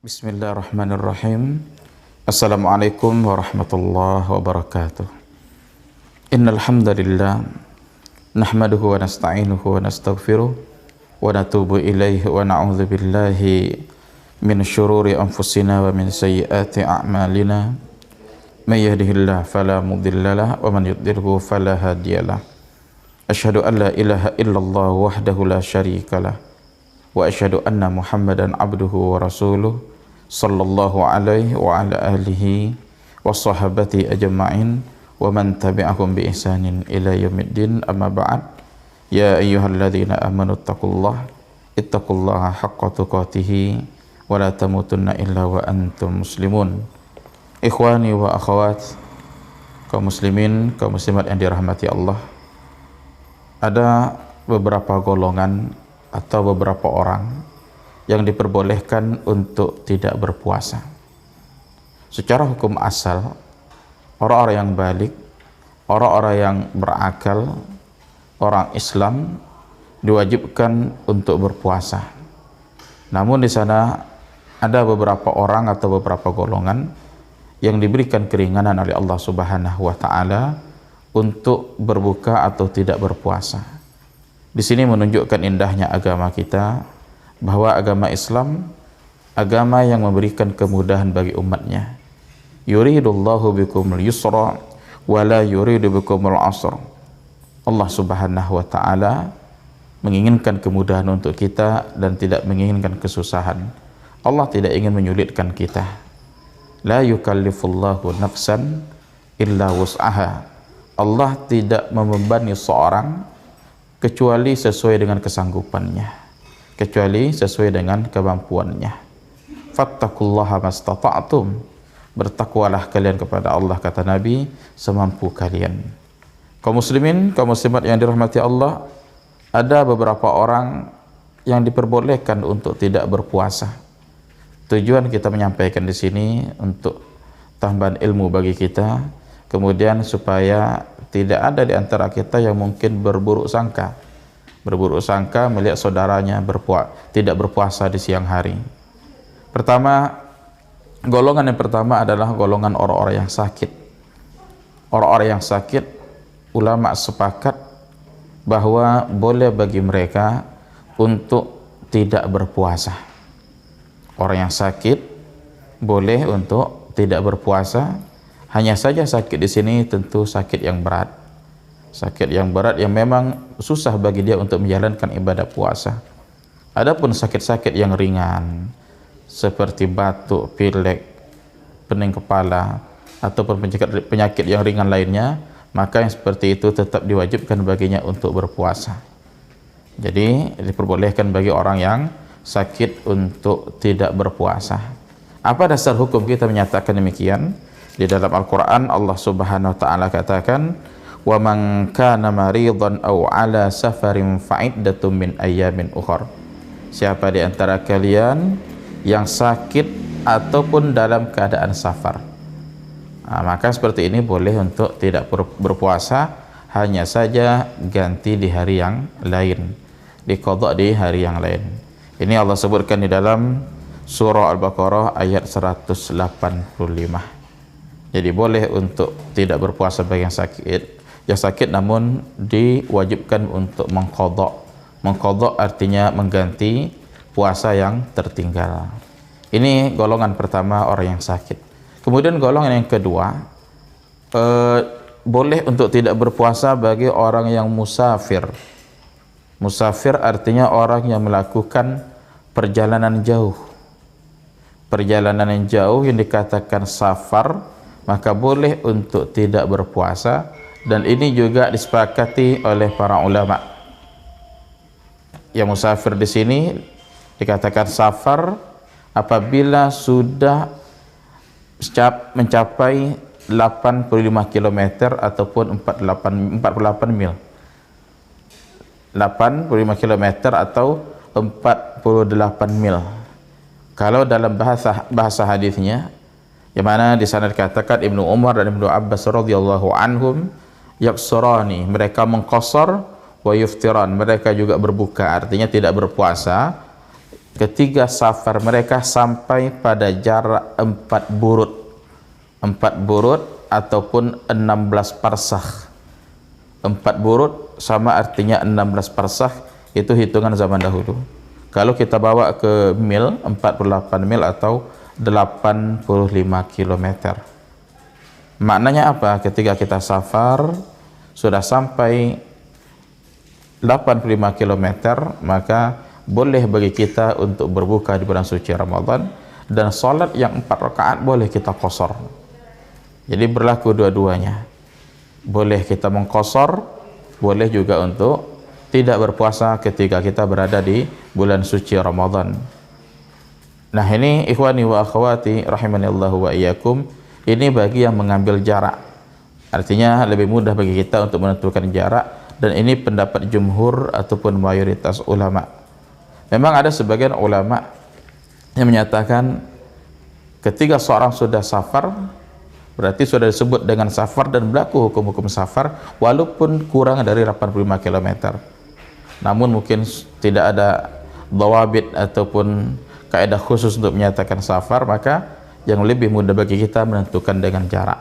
Bismillahirrahmanirrahim. Assalamualaikum warahmatullahi wabarakatuh. Innal hamdalillah nahmaduhu wa nasta'inuhu wa nastaghfiruh wa natubu ilaihi wa na'udzu billahi min syururi anfusina wa min sayyiati a'malina. May yahdihillahu fala mudhillalah wa man yudhlilhu fala hadiyalah. Asyhadu an la ilaha illallah wahdahu la syarikalah wa asyhadu anna Muhammadan abduhu wa rasuluh sallallahu alaihi wa ala alihi wa sahabati ajma'in wa man tabi'ahum bi ihsanin ila yaumiddin, amma ba'd. Ya ayyuhalladzina amanu ittaqullaha haqqa tuqatih wa la tamutunna illa wa antum muslimun. Ikhwani wa akhawat, kaum muslimin, kaum muslimat yang dirahmati Allah, ada beberapa golongan atau beberapa orang yang diperbolehkan untuk tidak berpuasa. Secara hukum asal, orang-orang yang balik, orang-orang yang berakal, orang Islam diwajibkan untuk berpuasa. Namun di sana ada beberapa orang atau beberapa golongan yang diberikan keringanan oleh Allah Subhanahu wa taala untuk berbuka atau tidak berpuasa. Di sini menunjukkan indahnya agama kita, bahwa agama Islam agama yang memberikan kemudahan bagi umatnya. Yuridullahu bikumul yusra wa la yuridu bikumul usra. Allah Subhanahu wa taala menginginkan kemudahan untuk kita dan tidak menginginkan kesusahan. Allah tidak ingin menyulitkan kita. La yukallifullahu nafsan illa wus'aha. Allah tidak membebani seorang kecuali sesuai dengan kesanggupannya, kecuali sesuai dengan kemampuannya. Fattaqullaha mastata'tum. Bertakwalah kalian kepada Allah, kata Nabi, semampu kalian. Kaum muslimin, kaum muslimat yang dirahmati Allah, ada beberapa orang yang diperbolehkan untuk tidak berpuasa. Tujuan kita menyampaikan di sini untuk tambahan ilmu bagi kita, kemudian supaya tidak ada di antara kita yang mungkin berburuk sangka melihat saudaranya tidak berpuasa di siang hari. Golongan yang pertama adalah golongan orang-orang yang sakit. Orang-orang yang sakit, ulama sepakat bahwa boleh bagi mereka untuk tidak berpuasa. Orang yang sakit boleh untuk tidak berpuasa. Hanya saja sakit di sini tentu sakit yang berat. Sakit yang berat yang memang susah bagi dia untuk menjalankan ibadah puasa. Adapun sakit-sakit yang ringan seperti batuk, pilek, pening kepala ataupun penyakit yang ringan lainnya, maka yang seperti itu tetap diwajibkan baginya untuk berpuasa. Jadi diperbolehkan bagi orang yang sakit untuk tidak berpuasa. Apa dasar hukum kita menyatakan demikian? Di dalam Al-Quran Allah Subhanahu wa ta'ala katakan, wa man kana maridan aw ala safarin fa'iddatum min ayyamin ukhar. Siapa di antara kalian yang sakit ataupun dalam keadaan safar, maka seperti ini boleh untuk tidak berpuasa, hanya saja ganti di hari yang lain, diqadha di hari yang lain. Ini Allah sebutkan di dalam surah Al-Baqarah ayat 185. Jadi boleh untuk tidak berpuasa bagi yang sakit, namun diwajibkan untuk mengqadha. Mengqadha artinya mengganti puasa yang tertinggal. Ini golongan pertama, orang yang sakit. Kemudian golongan yang kedua, boleh untuk tidak berpuasa bagi orang yang musafir. Musafir artinya orang yang melakukan perjalanan jauh. Perjalanan yang jauh yang dikatakan safar, maka boleh untuk tidak berpuasa, dan ini juga disepakati oleh para ulama. Yang musafir di sini dikatakan safar apabila sudah mencapai 85 km ataupun 48 mil. 85 km atau 48 mil. Kalau dalam bahasa hadisnya, yang mana di sana dikatakan Ibnu Umar dan Ibnu Abbas radhiyallahu anhum yaqsurani, mereka mengqasar, wa yuftiran, mereka juga berbuka, artinya tidak berpuasa ketika safar mereka sampai pada jarak 4 burut ataupun 16 parsakh. 4 burut sama artinya 16 parsakh, itu hitungan zaman dahulu. Kalau kita bawa ke mil, 48 mil atau 85 kilometer. Maknanya apa? Ketika kita safar sudah sampai 85 kilometer, maka boleh bagi kita untuk berbuka di bulan suci Ramadan, dan salat yang 4 rakaat boleh kita qasar. Jadi berlaku dua-duanya. Boleh kita mengqasar, boleh juga untuk tidak berpuasa ketika kita berada di bulan suci Ramadan. Nah, ini ikhwani wa akhwati rahimanillahu wa iyyakum, ini bagi yang mengambil jarak. Artinya lebih mudah bagi kita untuk menentukan jarak, dan ini pendapat jumhur ataupun mayoritas ulama. Memang ada sebagian ulama yang menyatakan ketika seorang sudah safar, berarti sudah disebut dengan safar dan berlaku hukum-hukum safar walaupun kurang dari 85 km. Namun mungkin tidak ada dhawabit ataupun kaidah khusus untuk menyatakan safar, maka yang lebih mudah bagi kita menentukan dengan jarak.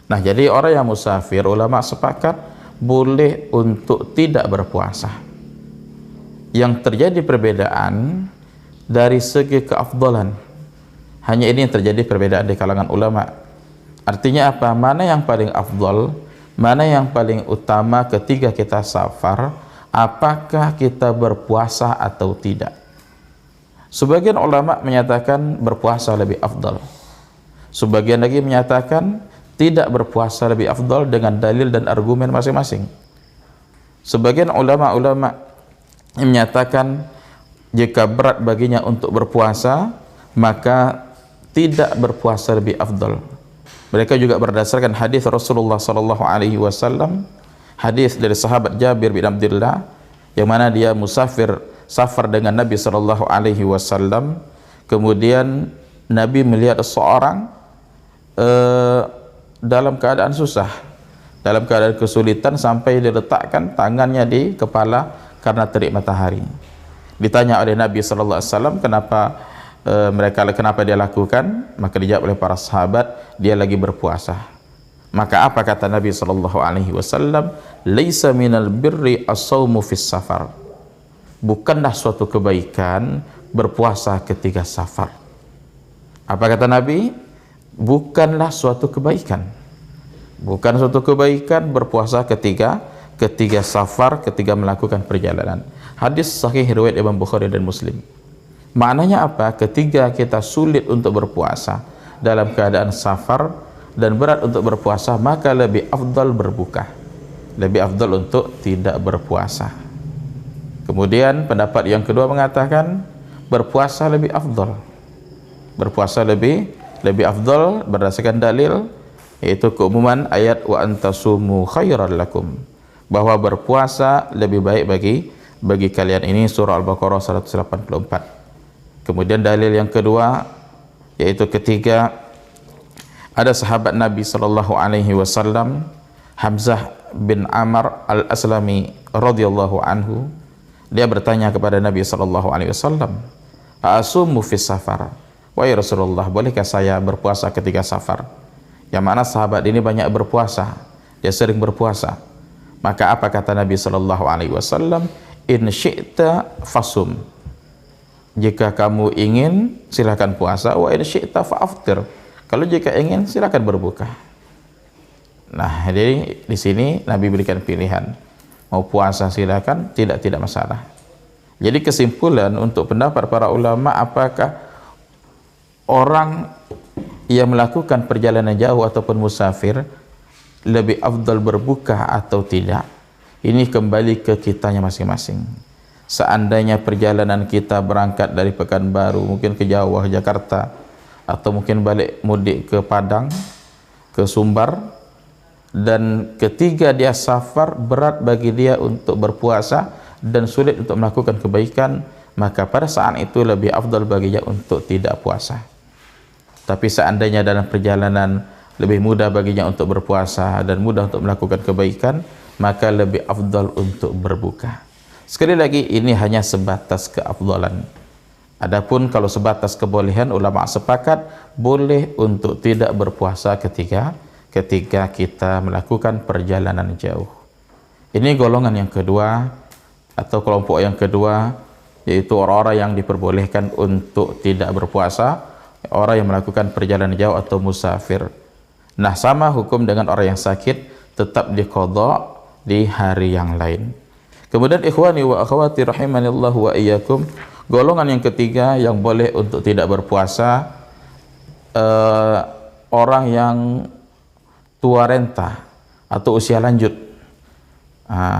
Nah, jadi orang yang musafir, ulama sepakat boleh untuk tidak berpuasa. Yang terjadi perbedaan dari segi keafdalan. Hanya ini yang terjadi perbedaan di kalangan ulama. Artinya apa? Mana yang paling afdal, mana yang paling utama ketika kita safar, apakah kita berpuasa atau tidak? Sebagian ulama menyatakan berpuasa lebih afdal. Sebagian lagi menyatakan tidak berpuasa lebih afdal dengan dalil dan argumen masing-masing. Sebagian ulama-ulama yang menyatakan jika berat baginya untuk berpuasa, maka tidak berpuasa lebih afdal. Mereka juga berdasarkan hadis Rasulullah sallallahu alaihi wasallam, hadis dari sahabat Jabir bin Abdullah, yang mana dia safar dengan Nabi sallallahu alaihi wasallam. Kemudian Nabi melihat seorang dalam keadaan susah, dalam keadaan kesulitan, sampai diletakkan tangannya di kepala karena terik matahari. Ditanya oleh Nabi sallallahu alaihi wasallam kenapa dia lakukan, maka dijawab oleh para sahabat, dia lagi berpuasa. Maka apa kata Nabi sallallahu alaihi wasallam? Laisa minal birri as-saumu fis safar. Bukanlah suatu kebaikan berpuasa ketika safar. Apa kata Nabi? Bukanlah suatu kebaikan. Bukan suatu kebaikan berpuasa ketika safar, ketika melakukan perjalanan. Hadis sahih riwayat Imam Bukhari dan Muslim. Maknanya apa? Ketika kita sulit untuk berpuasa dalam keadaan safar dan berat untuk berpuasa, maka lebih afdal berbuka. Lebih afdal untuk tidak berpuasa. Kemudian pendapat yang kedua mengatakan berpuasa lebih afdal. Berpuasa lebih afdal berdasarkan dalil, yaitu keumuman ayat wa antasumu khairan lakum, bahwa berpuasa lebih baik bagi kalian. Ini surah Al-Baqarah 184. Kemudian dalil yang kedua, yaitu ketika ada sahabat Nabi sallallahu alaihi wasallam, Hamzah bin Amr al-Aslami radhiyallahu anhu, dia bertanya kepada Nabi sallallahu alaihi wasallam, "Asumu fis safar?" Wahai Rasulullah, bolehkah saya berpuasa ketika safar? Yang mana sahabat ini banyak berpuasa, dia sering berpuasa. Maka apa kata Nabi sallallahu alaihi wasallam? In syi'ta fasum. Jika kamu ingin, silakan puasa. Wa in syi'ta fa'aftir. Kalau jika ingin, silakan berbuka. Nah, jadi di sini Nabi berikan pilihan. Mau puasa silakan, tidak masalah. Jadi kesimpulan untuk pendapat para ulama, apakah orang yang melakukan perjalanan jauh ataupun musafir lebih afdal berbuka atau tidak, ini kembali ke kitanya masing-masing. Seandainya perjalanan kita berangkat dari Pekanbaru, mungkin ke Jawa, Jakarta, atau mungkin balik mudik ke Padang, ke Sumbar, dan ketika dia safar berat bagi dia untuk berpuasa dan sulit untuk melakukan kebaikan, maka pada saat itu lebih afdal baginya untuk tidak puasa. Tapi seandainya dalam perjalanan lebih mudah baginya untuk berpuasa dan mudah untuk melakukan kebaikan, maka lebih afdal untuk berbuka. Sekali lagi, ini hanya sebatas keafdalan. Adapun kalau sebatas kebolehan, ulama sepakat boleh untuk tidak berpuasa ketika kita melakukan perjalanan jauh. Ini golongan yang kedua atau kelompok yang kedua, yaitu orang-orang yang diperbolehkan untuk tidak berpuasa, orang yang melakukan perjalanan jauh atau musafir. Nah, sama hukum dengan orang yang sakit, tetap diqadha di hari yang lain. Kemudian ikhwani wa akhwati rahimanillahu wa iyyakum, golongan yang ketiga yang boleh untuk tidak berpuasa, orang yang tua renta atau usia lanjut.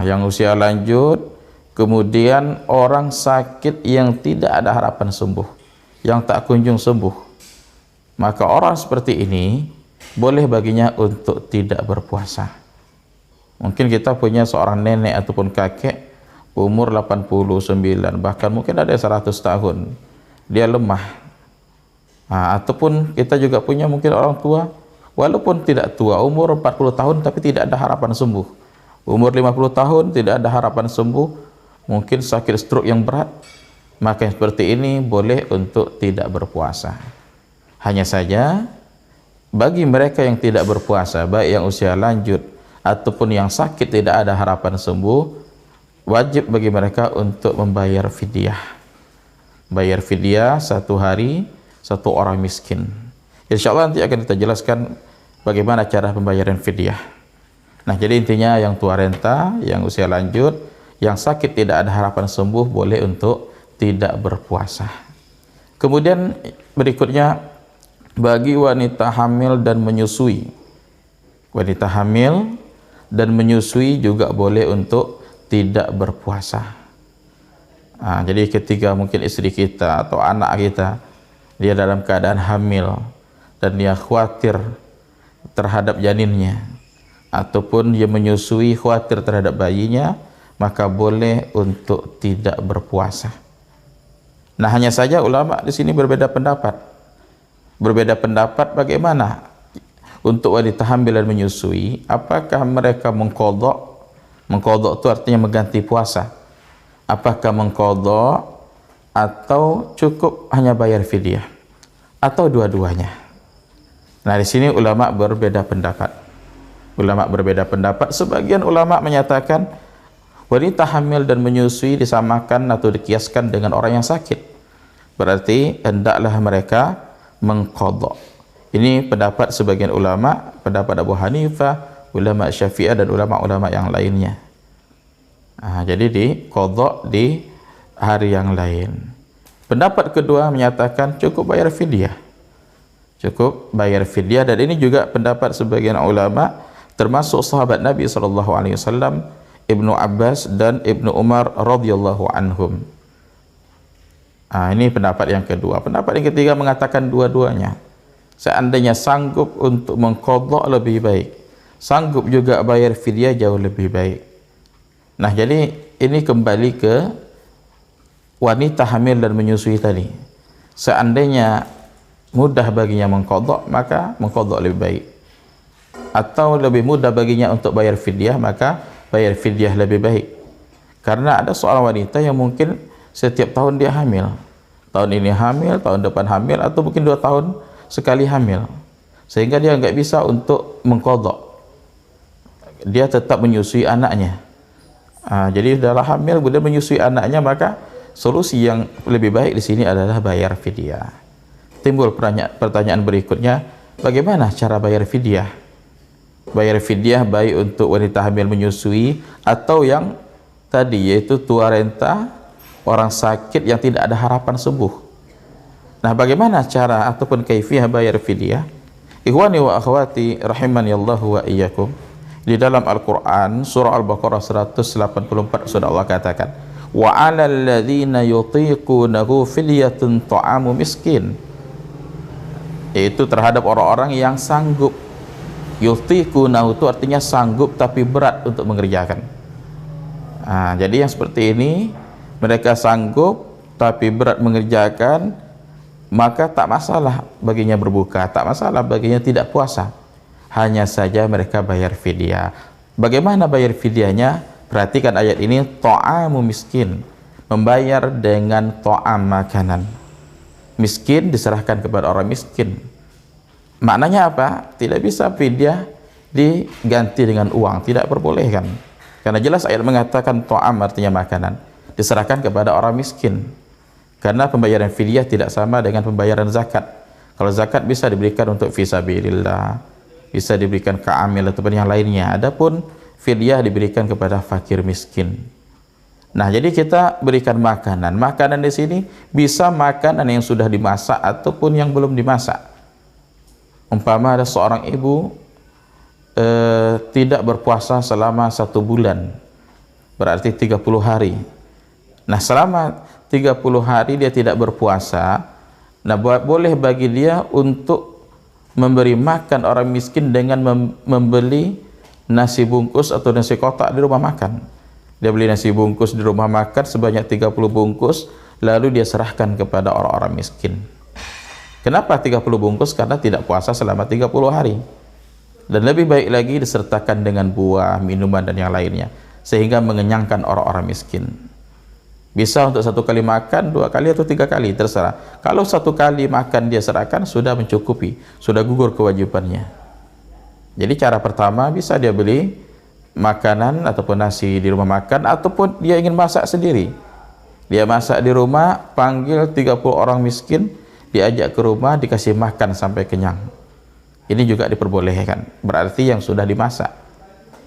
Yang usia lanjut, kemudian orang sakit yang tidak ada harapan sembuh, yang tak kunjung sembuh, maka orang seperti ini boleh baginya untuk tidak berpuasa. Mungkin kita punya seorang nenek ataupun kakek umur 89, bahkan mungkin ada 100 tahun, dia lemah. Ataupun kita juga punya mungkin orang tua, walaupun tidak tua, umur 40 tahun tapi tidak ada harapan sembuh, umur 50 tahun tidak ada harapan sembuh, mungkin sakit stroke yang berat, maka yang seperti ini boleh untuk tidak berpuasa. Hanya saja bagi mereka yang tidak berpuasa, baik yang usia lanjut ataupun yang sakit tidak ada harapan sembuh, wajib bagi mereka untuk membayar fidyah. Bayar fidyah 1 hari 1 orang miskin. Insyaallah nanti akan kita jelaskan bagaimana cara pembayaran fidyah. Nah, jadi intinya yang tua renta, yang usia lanjut, yang sakit tidak ada harapan sembuh boleh untuk tidak berpuasa. Kemudian berikutnya, bagi wanita hamil dan menyusui. Wanita hamil dan menyusui juga boleh untuk tidak berpuasa. Jadi ketika mungkin istri kita atau anak kita, dia dalam keadaan hamil dan dia khawatir terhadap janinnya, ataupun dia menyusui khawatir terhadap bayinya, maka boleh untuk tidak berpuasa. Nah, hanya saja ulama di sini berbeda pendapat. Berbeda pendapat bagaimana untuk wanita hamil dan menyusui, apakah mereka mengqadha? Mengqadha itu artinya mengganti puasa. Apakah mengqadha atau cukup hanya bayar fidyah, atau dua-duanya? Nah, di sini ulama berbeda pendapat. Ulama berbeda pendapat. Sebagian ulama menyatakan wanita hamil dan menyusui disamakan atau dikiaskan dengan orang yang sakit. Berarti hendaklah mereka mengqadha. Ini pendapat sebagian ulama, pendapat Abu Hanifah, ulama Syafi'iyah dan ulama-ulama yang lainnya. Jadi diqadha di hari yang lain. Pendapat kedua menyatakan cukup bayar fidyah. Cukup bayar fidyah, dan ini juga pendapat sebagian ulama termasuk sahabat Nabi SAW, Ibnu Abbas dan Ibnu Umar radhiyallahu anhum. Ini pendapat yang kedua. Pendapat yang ketiga mengatakan dua-duanya. Seandainya sanggup untuk mengqadha lebih baik, sanggup juga bayar fidyah jauh lebih baik. Nah, jadi ini kembali ke wanita hamil dan menyusui tadi. Seandainya mudah baginya mengqadha, maka mengqadha lebih baik. Atau lebih mudah baginya untuk bayar fidyah, maka bayar fidyah lebih baik. Karena ada seorang wanita yang mungkin setiap tahun dia hamil. Tahun ini hamil, tahun depan hamil, atau mungkin 2 tahun sekali hamil. Sehingga dia nggak bisa untuk mengqadha. Dia tetap menyusui anaknya. Jadi dalam hamil kemudian menyusui anaknya, maka solusi yang lebih baik di sini adalah bayar fidyah. Timbul pertanyaan berikutnya, bagaimana cara bayar fidyah? Bayar fidyah baik untuk wanita hamil menyusui atau yang tadi, yaitu tua renta, orang sakit yang tidak ada harapan sembuh. Nah, bagaimana cara ataupun kaifiyah bayar fidyah? Ikhwani wa akhwati rahimanillahu wa iyyakum, di dalam Al-Quran surah Al-Baqarah 184 sudah Allah katakan, wa 'alal ladzina yutiqunahu fidyatun ta'amu miskin, yaitu terhadap orang-orang yang sanggup. Yutiqunahu itu artinya sanggup tapi berat untuk mengerjakan. Jadi yang seperti ini, mereka sanggup tapi berat mengerjakan, maka tak masalah baginya berbuka, tak masalah baginya tidak puasa. Hanya saja mereka bayar fidyah. Bagaimana bayar fidyahnya? Perhatikan ayat ini, ta'amu miskin, membayar dengan ta'am, makanan. miskin diserahkan kepada orang miskin. Maknanya apa? Tidak bisa fidyah diganti dengan uang, tidak perbolehkan. Karena jelas ayat mengatakan ta'am artinya makanan, diserahkan kepada orang miskin. Karena pembayaran fidyah tidak sama dengan pembayaran zakat. Kalau zakat bisa diberikan untuk fisabilillah, bisa diberikan ke amil ataupun yang lainnya. Adapun fidyah diberikan kepada fakir miskin. Nah, jadi kita berikan makanan. Makanan di sini bisa makanan yang sudah dimasak ataupun yang belum dimasak. Umpama ada seorang ibu tidak berpuasa selama 1 bulan, berarti 30 hari. Nah, selama 30 hari dia tidak berpuasa, nah boleh bagi dia untuk memberi makan orang miskin dengan membeli nasi bungkus atau nasi kotak di rumah makan. Dia beli nasi bungkus di rumah makan sebanyak 30 bungkus, lalu dia serahkan kepada orang-orang miskin. Kenapa 30 bungkus? Karena tidak puasa selama 30 hari. Dan lebih baik lagi disertakan dengan buah, minuman dan yang lainnya, sehingga mengenyangkan orang-orang miskin. Bisa untuk 1 kali makan, 2 kali atau 3 kali, terserah. Kalau 1 kali makan dia serahkan, sudah mencukupi, sudah gugur kewajibannya. Jadi cara pertama bisa dia beli makanan ataupun nasi di rumah makan, ataupun dia ingin masak sendiri. Dia masak di rumah, panggil 30 orang miskin, diajak ke rumah, dikasih makan sampai kenyang. Ini juga diperbolehkan, berarti yang sudah dimasak.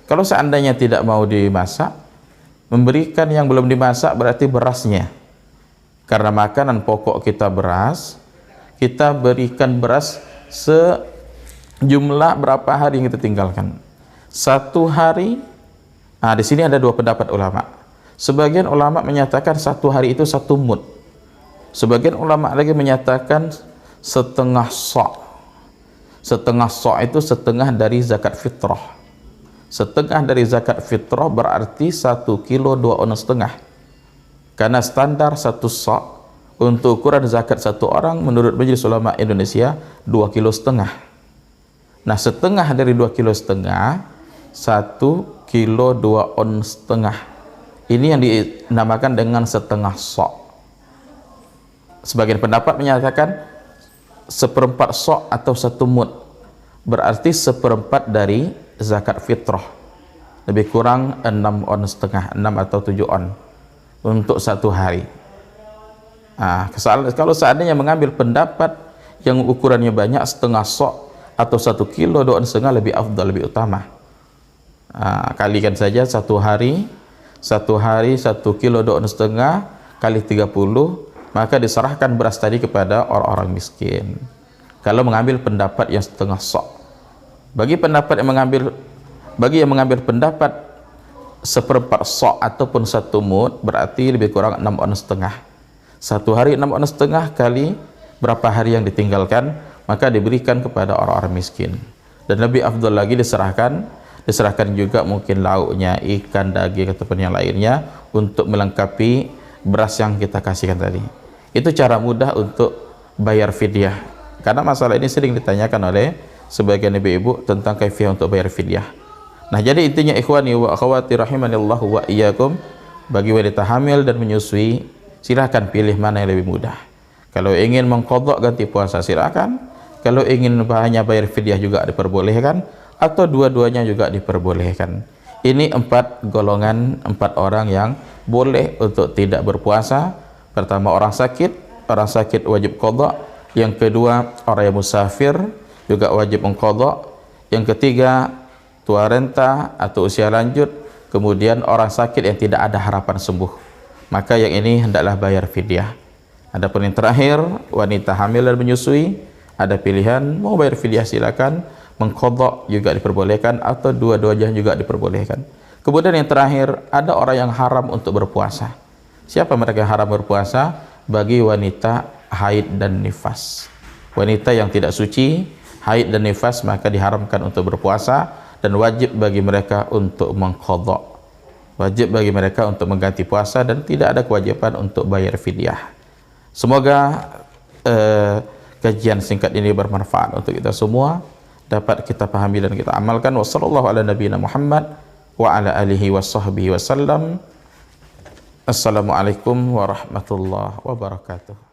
Kalau seandainya tidak mau dimasak, memberikan yang belum dimasak berarti berasnya. Karena makanan pokok kita beras, kita berikan beras sejumlah berapa hari yang kita tinggalkan. 1 hari. Nah, di sini ada 2 pendapat ulama. Sebagian ulama menyatakan 1 hari itu 1 mud. Sebagian ulama lagi menyatakan setengah sa'. Setengah sa' itu setengah dari zakat fitrah. Setengah dari zakat fitrah berarti 1 kilo 2 ons setengah. Karena standar 1 sa' untuk ukuran zakat 1 orang menurut Majelis Ulama Indonesia 2 kilo setengah. Nah, setengah dari 2 kilo setengah, 1 kilo 2 ons setengah. Ini yang dinamakan dengan setengah sa'. Sebagian pendapat menyatakan 1/4 sa' atau 1 mud, berarti 1/4 dari zakat fitrah, lebih kurang 6 ons setengah, 6 atau 7 on untuk 1 hari. Nah, kalau seandainya mengambil pendapat yang ukurannya banyak, setengah sa' atau 1 kilo 2 ons setengah lebih afdal, lebih utama. Nah, kalikan saja 1 hari 1 kilo 2 ons setengah kali 30, maka diserahkan beras tadi kepada orang-orang miskin. Kalau mengambil pendapat yang setengah sa'. Bagi yang mengambil pendapat 1/4 sa' ataupun 1 mud, berarti lebih kurang 6 ons setengah. 1 hari 6 ons setengah kali berapa hari yang ditinggalkan, maka diberikan kepada orang-orang miskin. Dan lebih afdal lagi diserahkan juga mungkin lauknya, ikan, daging ataupun yang lainnya untuk melengkapi beras yang kita kasihkan tadi. Itu cara mudah untuk bayar fidyah. Karena masalah ini sering ditanyakan oleh sebagian ibu-ibu tentang kaifiyah untuk bayar fidyah. Nah, jadi intinya ikhwani wa akhwati rahimanillahu wa iyyakum, bagi wanita hamil dan menyusui, silahkan pilih mana yang lebih mudah. Kalau ingin mengqadha ganti puasa silahkan. Kalau ingin hanya bayar fidyah juga diperbolehkan, atau dua-duanya juga diperbolehkan. Ini 4 golongan, 4 orang yang boleh untuk tidak berpuasa. Pertama, orang sakit wajib qadha. Yang kedua, orang yang musafir juga wajib mengqadha. Yang ketiga, tua renta atau usia lanjut. Kemudian orang sakit yang tidak ada harapan sembuh, maka yang ini hendaklah bayar fidyah. Adapun yang terakhir, wanita hamil dan menyusui, ada pilihan mau bayar fidyah silakan, mengqadha juga diperbolehkan, atau dua-duanya juga diperbolehkan. Kemudian yang terakhir, ada orang yang haram untuk berpuasa. Siapa mereka yang haram berpuasa? Bagi wanita haid dan nifas. Wanita yang tidak suci, haid dan nifas, maka diharamkan untuk berpuasa, dan wajib bagi mereka untuk mengqadha. Wajib bagi mereka untuk mengganti puasa, dan tidak ada kewajiban untuk bayar fidyah. Semoga kajian singkat ini bermanfaat untuk kita semua, dapat kita pahami dan kita amalkan. Wassallallahu ala nabiyina Muhammad wa ala alihi washabbihi wasallam. Assalamualaikum warahmatullahi wabarakatuh.